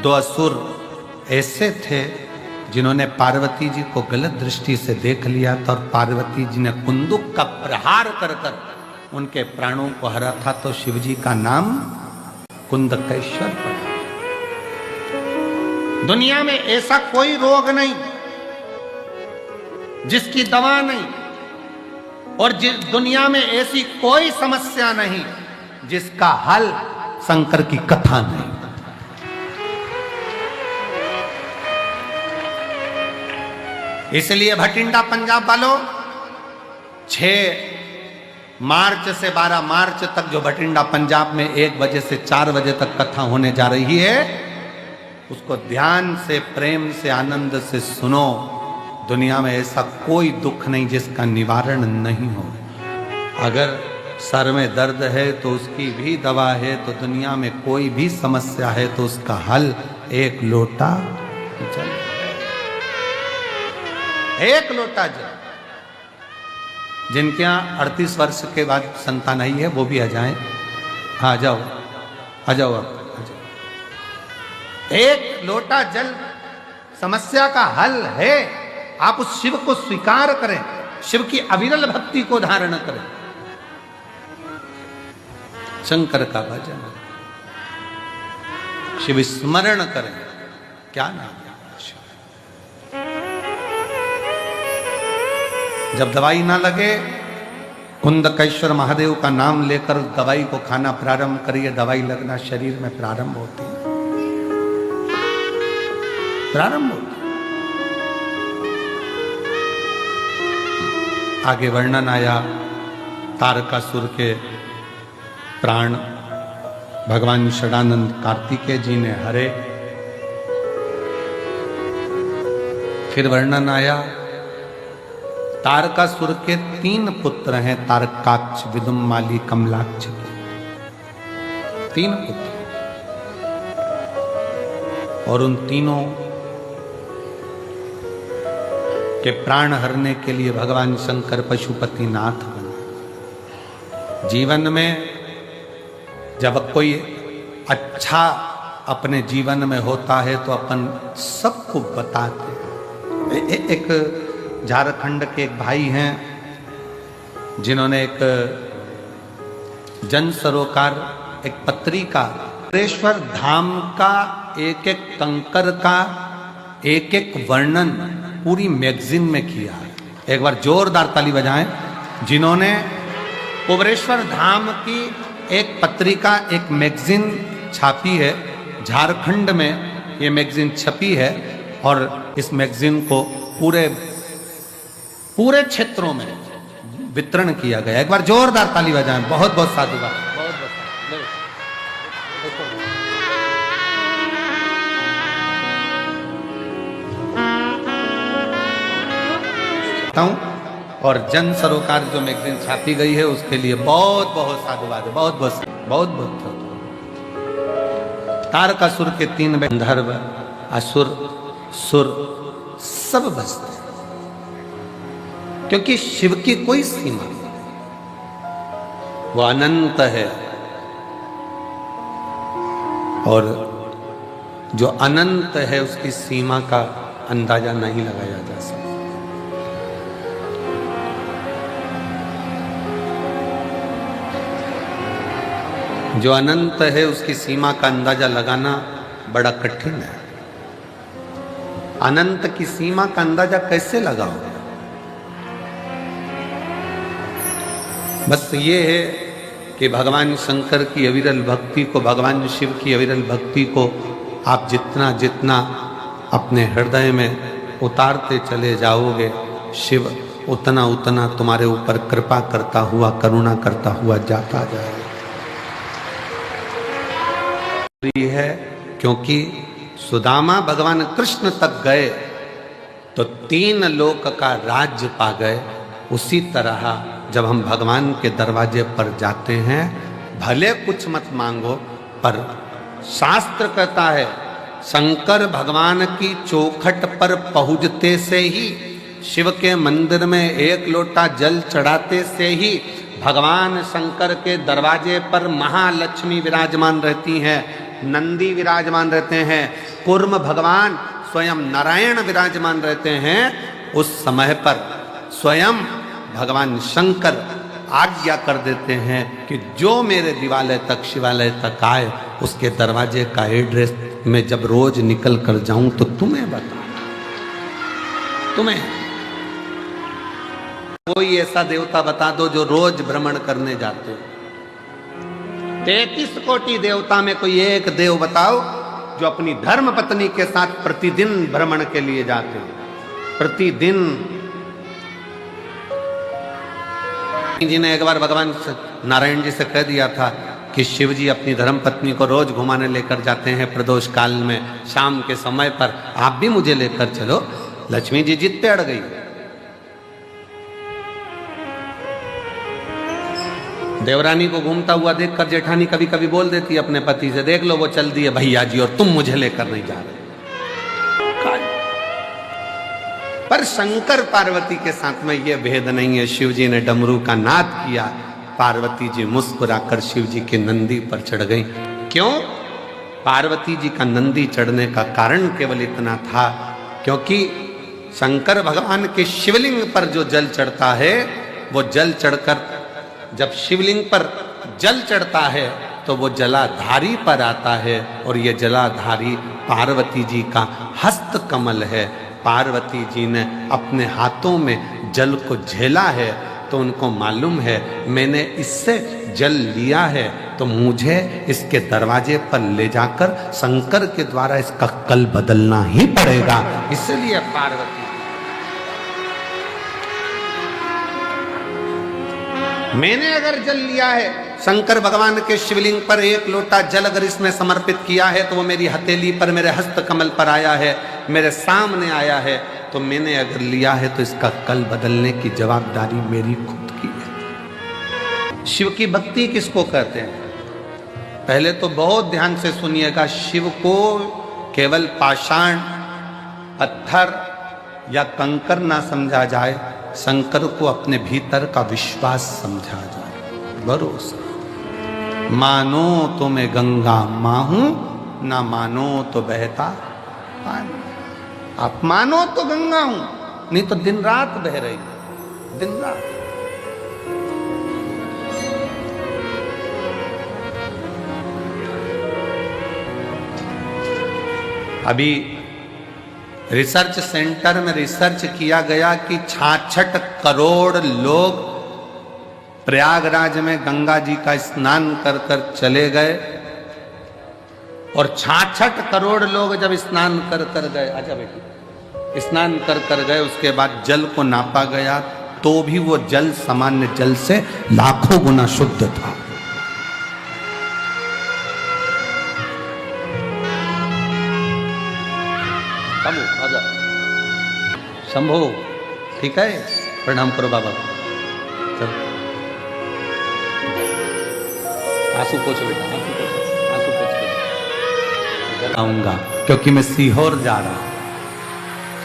दो असुर ऐसे थे जिन्होंने पार्वती जी को गलत दृष्टि से देख लिया था और पार्वती जी ने कुंदुक का प्रहार कर कर उनके प्राणों को हरा था, तो शिवजी का नाम कुंदकेश्वर पड़ा। दुनिया में ऐसा कोई रोग नहीं जिसकी दवा नहीं, और दुनिया में ऐसी कोई समस्या नहीं जिसका हल शंकर की कथा नहीं। इसलिए भटिंडा पंजाब वालों, 6 मार्च से 12 मार्च तक जो भटिंडा पंजाब में 1 बजे से 4 बजे तक कथा होने जा रही है, उसको ध्यान से, प्रेम से, आनंद से सुनो। दुनिया में ऐसा कोई दुख नहीं जिसका निवारण नहीं हो। अगर सर में दर्द है तो उसकी भी दवा है, तो दुनिया में कोई भी समस्या है तो उसका हल एक लोटा जल, एक लोटा जल। जिनके यहाँ 38 वर्ष के बाद संतान आई है वो भी आ जाएं। हाँ, आ जाओ, आ जाओ, आप आ जाओ। एक लोटा जल समस्या का हल है। आप उस शिव को स्वीकार करें, शिव की अविरल भक्ति को धारण करें, शंकर का भजन, शिव स्मरण करें। क्या नाम है? जब दवाई ना लगे, कुंदकेश्वर महादेव का नाम लेकर दवाई को खाना प्रारंभ करिए। दवाई लगना शरीर में प्रारंभ होती है, प्रारंभ होती है। आगे वर्णन आया, तारकासुर के प्राण भगवान षडानंद कार्तिकेय जी ने हरे। फिर वर्णन आया, तारकासुर के 3 पुत्र हैं, तारकाक्ष, विदुम्माली, कमलाक्ष के 3 पुत्र, और उन तीनों के प्राण हरने के लिए भगवान शंकर पशुपति नाथ बने। जीवन में जब कोई अच्छा अपने जीवन में होता है तो अपन सबको बताते हैं। एक झारखंड के एक भाई हैं जिन्होंने एक जन सरोकार, एक पत्रिका, कुबेरेश्वर धाम का एक एक कंकर का एक एक वर्णन पूरी मैगजीन में किया है। एक बार जोरदार ताली बजाएं जिन्होंने कुबेरेश्वर धाम की एक पत्रिका, एक मैगजीन छापी है। झारखंड में ये मैगजीन छपी है और इस मैगजीन को पूरे क्षेत्रों में वितरण किया गया। एक बार जोरदार ताली बजाएं। बहुत बहुत साधुवाद, बहुत बहुत। और जन सरोकार जो मैगजीन छापी गई है उसके लिए बहुत बहुत साधुवाद, बहुत बहुत बहुत बहुत। तारकासुर के 3 गंधर्व, असुर, सुर सब बसते, क्योंकि शिव की कोई सीमा नहीं, वो अनंत है। और जो अनंत है उसकी सीमा का अंदाजा नहीं लगाया जा सकता। जो अनंत है उसकी सीमा का अंदाजा लगाना बड़ा कठिन है। अनंत की सीमा का अंदाजा कैसे लगाओगे? बस ये है कि भगवान शंकर की अविरल भक्ति को, भगवान शिव की अविरल भक्ति को आप जितना जितना अपने हृदय में उतारते चले जाओगे, शिव उतना उतना तुम्हारे ऊपर कृपा करता हुआ, करुणा करता हुआ जाता जाएगा। है क्योंकि सुदामा भगवान कृष्ण तक गए तो 3 लोक का राज्य पा गए। उसी तरह जब हम भगवान के दरवाजे पर जाते हैं, भले कुछ मत मांगो, पर शास्त्र कहता है शंकर भगवान की चौखट पर पहुंचते से ही, शिव के मंदिर में 1 लोटा जल चढ़ाते से ही भगवान शंकर के दरवाजे पर महालक्ष्मी विराजमान रहती हैं। नंदी विराजमान रहते हैं, कूर्म भगवान स्वयं नारायण विराजमान रहते हैं, उस समय पर स्वयं भगवान शंकर आज्ञा कर देते हैं कि जो मेरे दिवालय तक, शिवालय तक आए, उसके दरवाजे का एड्रेस मैं जब रोज निकल कर जाऊं तो तुम्हें बता, तुम्हें कोई ऐसा देवता बता दो जो रोज भ्रमण करने जाते हो। 33 कोटि देवता में कोई एक देव बताओ जो अपनी धर्म पत्नी के साथ प्रतिदिन भ्रमण के लिए जाते हैं, प्रतिदिन। जी ने एक बार भगवान नारायण जी से कह दिया था कि शिव जी अपनी धर्म पत्नी को रोज घुमाने लेकर जाते हैं प्रदोष काल में, शाम के समय पर, आप भी मुझे लेकर चलो। लक्ष्मी जी जिद पे अड़ गई। देवरानी को घूमता हुआ देखकर जेठानी कभी कभी बोल देती है अपने पति से, देख लो वो चल दिए भैया जी और तुम मुझे लेकर नहीं जा रहे। पर शंकर पार्वती के साथ में यह भेद नहीं है। शिव जी ने डमरू का नाद किया, पार्वती जी मुस्कुराकर शिव जी के नंदी पर चढ़ गई। क्यों? पार्वती जी का नंदी चढ़ने का कारण केवल इतना था क्योंकि शंकर भगवान के शिवलिंग पर जो जल चढ़ता है, वो जल चढ़कर जब शिवलिंग पर जल चढ़ता है तो वो जलाधारी पर आता है, और ये जलाधारी पार्वती जी का हस्त कमल है। पार्वती जी ने अपने हाथों में जल को झेला है तो उनको मालूम है मैंने इससे जल लिया है तो मुझे इसके दरवाजे पर ले जाकर शंकर के द्वारा इसका कल बदलना ही पड़ेगा। इसलिए पार्वती, मैंने अगर जल लिया है, शंकर भगवान के शिवलिंग पर एक लोटा जल अगर इसमें समर्पित किया है तो वो मेरी हथेली पर, मेरे हस्त कमल पर आया है, मेरे सामने आया है, तो मैंने अगर लिया है तो इसका कल बदलने की जवाबदारी मेरी खुद की है। शिव की भक्ति किसको कहते हैं? पहले तो बहुत ध्यान से सुनिएगा। शिव को केवल पाषाण, पत्थर या कंकर ना समझा जाए, शंकर को अपने भीतर का विश्वास समझा जाए, भरोसा। मानो तो मैं गंगा मां हूं, ना मानो तो बहता पानी। आप मानो तो गंगा हूं, नहीं तो दिन रात बह रही, दिन रात। अभी रिसर्च सेंटर में रिसर्च किया गया कि 66 करोड़ लोग प्रयागराज में गंगा जी का स्नान कर कर चले गए, और 66 करोड़ लोग जब स्नान कर कर गए, आजा बेटी, स्नान कर कर गए, उसके बाद जल को नापा गया तो भी वो जल सामान्य जल से लाखों गुना शुद्ध था। शंभो, ठीक है, प्रणाम करो बाबा। चलो आंसू पोछो बेटा, आंसू पोछ आऊंगा क्योंकि मैं सीहोर जा रहा हूं।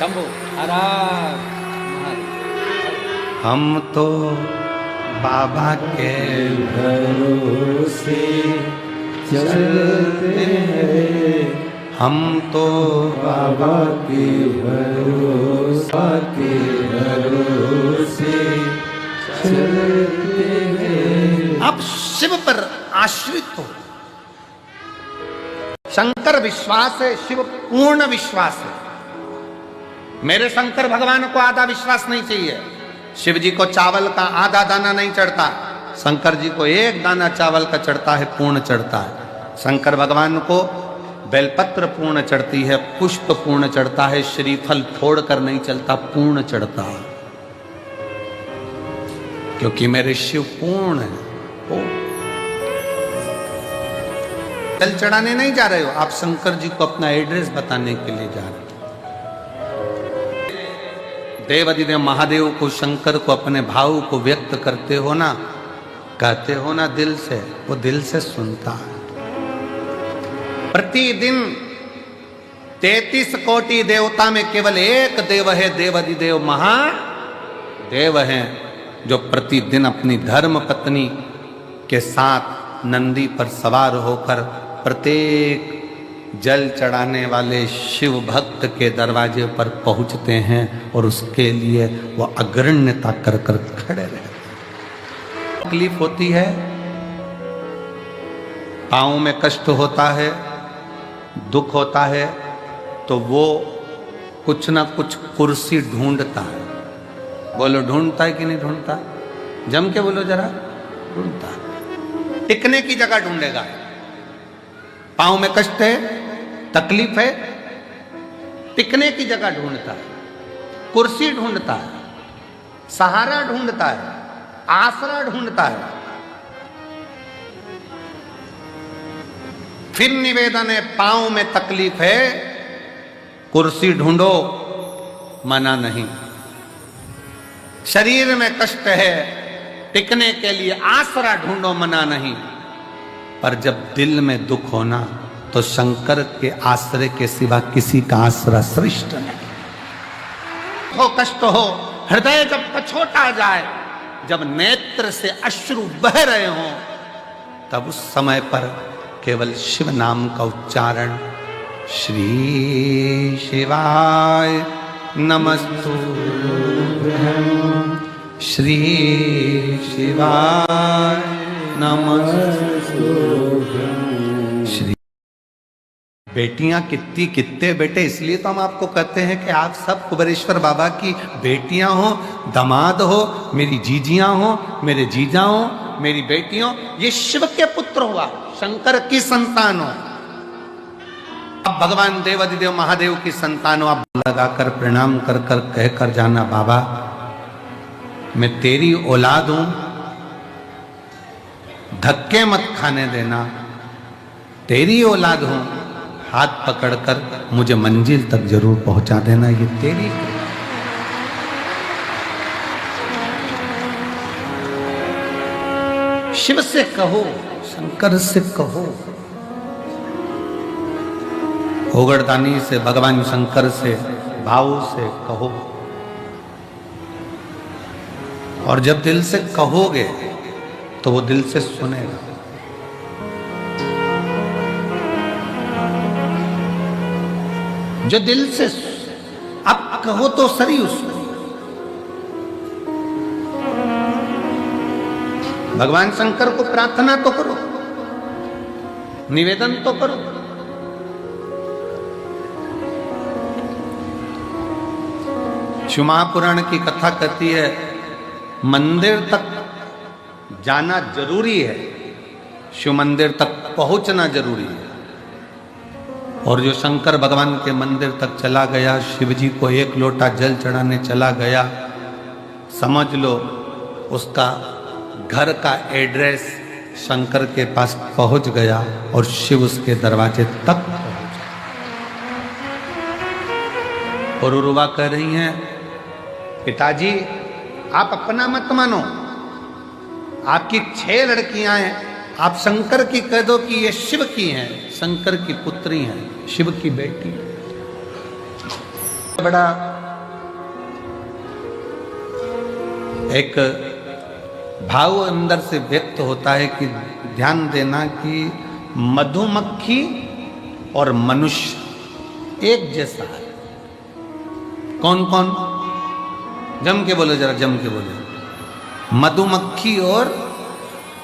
शंभो, आराम। हम तो बाबा के भरोसे चलते हैं, हम तो बाबा के भरोसा के भरोसे चलते हैं। आप शिव पर आश्रित हो। शंकर विश्वास है, शिव पूर्ण विश्वास है। मेरे शंकर भगवान को आधा विश्वास नहीं चाहिए। शिव जी को चावल का आधा दाना नहीं चढ़ता, शंकर जी को एक दाना चावल का चढ़ता है, पूर्ण चढ़ता है। शंकर भगवान को बेलपत्र पूर्ण चढ़ती है, पुष्प पूर्ण चढ़ता है, श्रीफल फोड़ कर नहीं चलता, पूर्ण चढ़ता है, क्योंकि मेरे शिव पूर्ण है। जल चढ़ाने नहीं जा रहे हो आप, शंकर जी को अपना एड्रेस बताने के लिए जा रहे हो। देवाधिदेव महादेव को, शंकर को अपने भाव को व्यक्त करते हो ना, कहते हो ना दिल से, वो दिल से सुनता है। प्रतिदिन 33 कोटि देवता में केवल एक देव है, देवाधिदेव महादेव हैं, जो प्रतिदिन अपनी धर्म पत्नी के साथ नंदी पर सवार होकर प्रत्येक जल चढ़ाने वाले शिव भक्त के दरवाजे पर पहुंचते हैं और उसके लिए वो अग्रण्यता कर कर खड़े रहते हैं। तकलीफ होती है, पाँव में कष्ट होता है, दुख होता है, तो वो कुछ ना कुछ कुर्सी ढूंढता है। बोलो ढूंढता है कि नहीं ढूंढता? जम के बोलो जरा, ढूंढता है। टिकने की जगह ढूंढेगा। पाँव में कष्ट है, तकलीफ है, टिकने की जगह ढूंढता है, कुर्सी ढूंढता है, सहारा ढूंढता है, आसरा ढूंढता है। फिर निवेदन है, पाँव में तकलीफ है, कुर्सी ढूंढो, मना नहीं। शरीर में कष्ट है, टिकने के लिए आसरा ढूंढो, मना नहीं। पर जब दिल में दुख होना तो शंकर के आश्रय के सिवा किसी का आसरा श्रेष्ठ नहीं। हो कष्ट हो, हृदय जब कछोटा जाए, जब नेत्र से अश्रु बह रहे हो, तब उस समय पर केवल शिव नाम का उच्चारण, श्री शिवाय नमस्तुभ्यं, श्री शिवाय नमस्तुभ्यं। श्री बेटियां कितने बेटे, इसलिए तो हम आपको कहते हैं कि आप सब कुबेरेश्वर बाबा की बेटियां हो, दामाद हो, मेरी जीजियां हो, मेरे जीजा हो, मेरी बेटियों, ये शिव के पुत्र हुआ, शंकर की संतान हो। अब भगवान देवाधिदेव महादेव की संतान हो। आप लगाकर प्रणाम कर कर कहकर जाना, बाबा मैं तेरी औलाद हूं, धक्के मत खाने देना, तेरी औलाद हूं, हाथ पकड़कर मुझे मंजिल तक जरूर पहुंचा देना, ये तेरी। शिव से कहो, शंकर से कहो, ओगड़दानी से, भगवान शंकर से, भाव से कहो। और जब दिल से कहोगे तो वो दिल से सुनेगा। जो दिल से अब कहो तो सही उसको। भगवान शंकर को प्रार्थना तो करो, निवेदन तो करो। शिव महापुराण की कथा कहती है, मंदिर तक जाना जरूरी है, शिव मंदिर तक पहुंचना जरूरी है। और जो शंकर भगवान के मंदिर तक चला गया, शिव जी को एक लोटा जल चढ़ाने चला गया, समझ लो उसका घर का एड्रेस शंकर के पास पहुंच गया और शिव उसके दरवाजे तक पहुंच गया। और उर्वा कह रही हैं, पिताजी आप अपना मत मानो, आपकी 6 लड़कियां हैं, आप शंकर की कह दो कि ये शिव की हैं, शंकर की पुत्री हैं, शिव की बेटी। बड़ा एक भाव अंदर से व्यक्त होता है कि ध्यान देना कि मधुमक्खी और मनुष्य एक जैसा है। कौन कौन? जम के बोलो जरा, जम के बोलो। मधुमक्खी और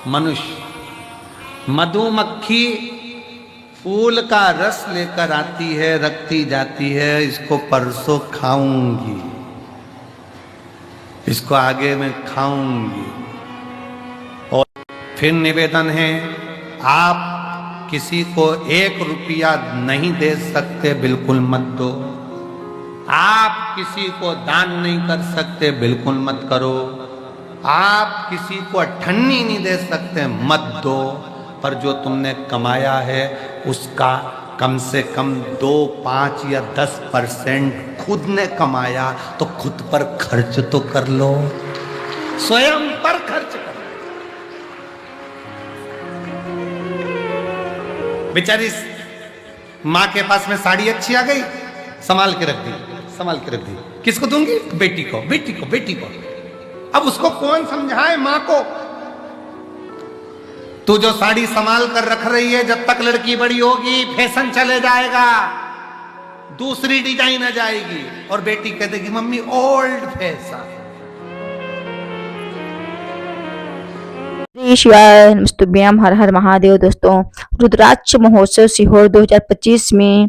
मनुष्य। मधुमक्खी फूल का रस लेकर आती है, रखती जाती है, इसको परसों खाऊंगी, इसको आगे में खाऊंगी। और फिर निवेदन है, आप किसी को 1 रुपया नहीं दे सकते, बिल्कुल मत दो। आप किसी को दान नहीं कर सकते, बिल्कुल मत करो। आप किसी को अठन्नी नहीं दे सकते, मत दो। पर जो तुमने कमाया है उसका कम से कम 2, 5 या 10% खुद ने कमाया तो खुद पर खर्च तो कर लो, स्वयं पर खर्च करो। बेचारी माँ के पास में साड़ी अच्छी आ गई, संभाल के रख दी, संभाल के रख दी। किसको दूंगी? बेटी को, बेटी को, बेटी को। अब उसको कौन समझाए माँ को? तू जो साड़ी संभाल कर रख रही है, जब तक लड़की बड़ी होगी फैशन चले जाएगा, दूसरी डिजाइन आ जाएगी और बेटी कह देगी मम्मी ओल्ड फैशन। शिवाय नमस्तुभ्यम, हर हर महादेव। दोस्तों, रुद्राक्ष महोत्सव सीहोर 2025 में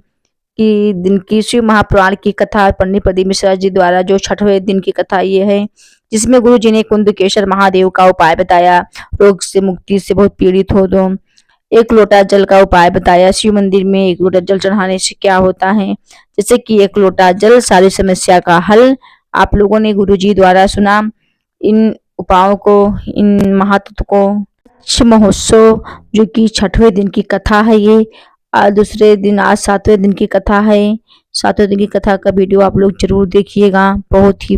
की दिन की शिव महापुराण की कथा पंडित प्रदीप मिश्रा जी द्वारा जो छठवें दिन की कथा ये है, जिसमें गुरु जी ने कुंदकेश्वर महादेव का उपाय बताया। रोग से मुक्ति से बहुत पीड़ित हो तो एक लोटा जल का उपाय बताया। शिव मंदिर में एक लोटा जल चढ़ाने से क्या होता है, जैसे कि एक लोटा जल सारी समस्या का हल। आप लोगों ने गुरु जी द्वारा सुना इन उपायों को, इन महत्व को। शिव महोत्सव जो कि छठवें दिन की कथा है, ये दूसरे दिन आज 7वें दिन की कथा है। 7वें दिन की कथा का वीडियो आप लोग जरूर देखिएगा, बहुत ही